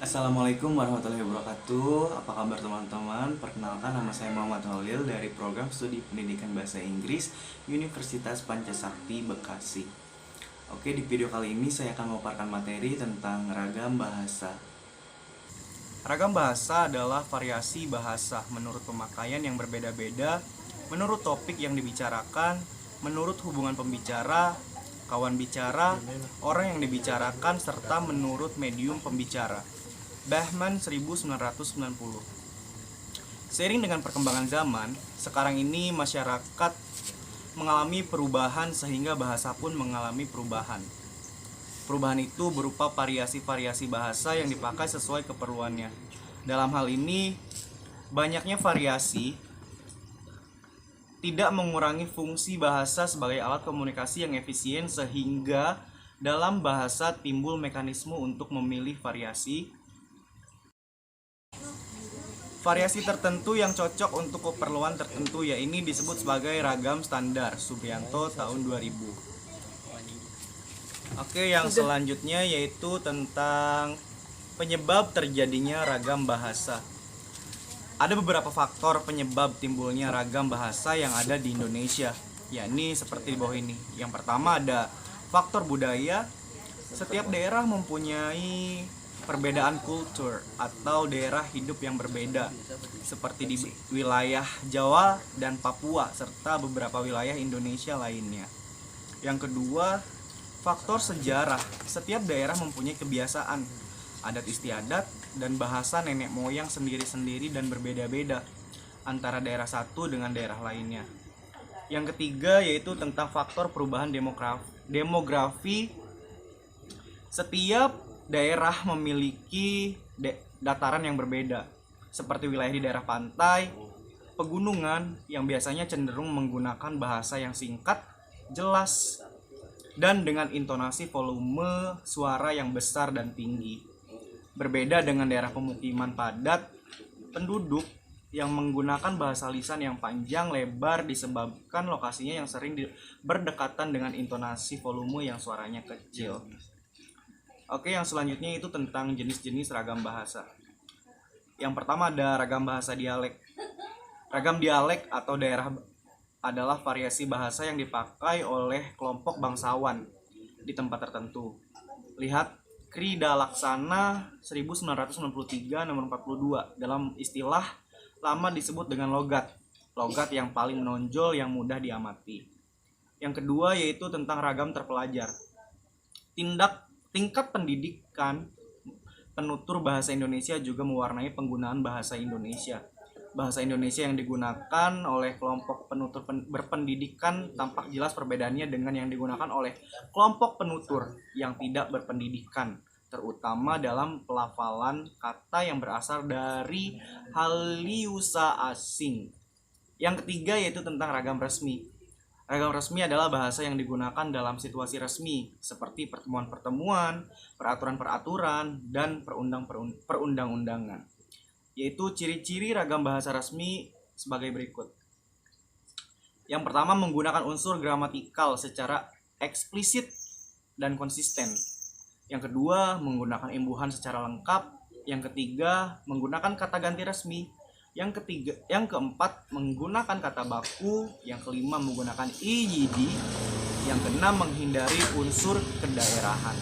Assalamualaikum warahmatullahi wabarakatuh. Apa kabar teman-teman? Perkenalkan, nama saya Muhammad Holil dari Program Studi Pendidikan Bahasa Inggris Universitas Pancasakti Bekasi. Oke, di video kali ini saya akan memaparkan materi tentang ragam bahasa. Ragam bahasa adalah variasi bahasa menurut pemakaian yang berbeda-beda, menurut topik yang dibicarakan, menurut hubungan pembicara, kawan bicara, orang yang dibicarakan, serta menurut medium pembicara. Bahman 1990. Seiring dengan perkembangan zaman, sekarang ini masyarakat mengalami perubahan sehingga bahasa pun mengalami perubahan. Perubahan itu berupa variasi-variasi bahasa yang dipakai sesuai keperluannya. Dalam hal ini, banyaknya variasi tidak mengurangi fungsi bahasa sebagai alat komunikasi yang efisien, sehingga dalam bahasa timbul mekanisme untuk memilih variasi tertentu yang cocok untuk keperluan tertentu, ya ini disebut sebagai ragam standar. Subianto tahun 2000. Oke, yang selanjutnya yaitu tentang penyebab terjadinya ragam bahasa. Ada beberapa faktor penyebab timbulnya ragam bahasa yang ada di Indonesia, yakni seperti di bawah ini. Yang pertama ada faktor budaya. Setiap daerah mempunyai perbedaan kultur atau daerah hidup yang berbeda, seperti di wilayah Jawa dan Papua serta beberapa wilayah Indonesia lainnya. Yang kedua, faktor sejarah. Setiap daerah mempunyai kebiasaan, adat istiadat, dan bahasa nenek moyang sendiri-sendiri dan berbeda-beda antara daerah satu dengan daerah lainnya. Yang ketiga yaitu tentang faktor perubahan demografi. Setiap daerah memiliki dataran yang berbeda, seperti wilayah di daerah pantai, pegunungan yang biasanya cenderung menggunakan bahasa yang singkat, jelas, dan dengan intonasi volume suara yang besar dan tinggi. Berbeda dengan daerah pemukiman padat penduduk yang menggunakan bahasa lisan yang panjang lebar disebabkan lokasinya yang sering berdekatan dengan intonasi volume yang suaranya kecil. Oke, yang selanjutnya itu tentang jenis-jenis ragam bahasa. Yang pertama ada ragam bahasa dialek. Ragam dialek atau daerah adalah variasi bahasa yang dipakai oleh kelompok bangsawan di tempat tertentu. Lihat Krida Laksana 1993 nomor 42. Dalam istilah lama disebut dengan logat. Logat yang paling menonjol yang mudah diamati. Yang kedua yaitu tentang ragam terpelajar. Tingkat pendidikan penutur bahasa Indonesia juga mewarnai penggunaan bahasa Indonesia. Bahasa Indonesia yang digunakan oleh kelompok penutur berpendidikan tampak jelas perbedaannya dengan yang digunakan oleh kelompok penutur yang tidak berpendidikan, terutama dalam pelafalan kata yang berasal dari haliusa asing. Yang ketiga yaitu tentang ragam resmi. Ragam resmi adalah bahasa yang digunakan dalam situasi resmi, seperti pertemuan-pertemuan, peraturan-peraturan, dan perundang-undangan. Yaitu ciri-ciri ragam bahasa resmi sebagai berikut. Yang pertama, menggunakan unsur gramatikal secara eksplisit dan konsisten. Yang kedua, menggunakan imbuhan secara lengkap. Yang ketiga, menggunakan kata ganti resmi. Yang keempat, menggunakan kata baku. Yang kelima, menggunakan iyidi. Yang keenam, menghindari unsur kedaerahan.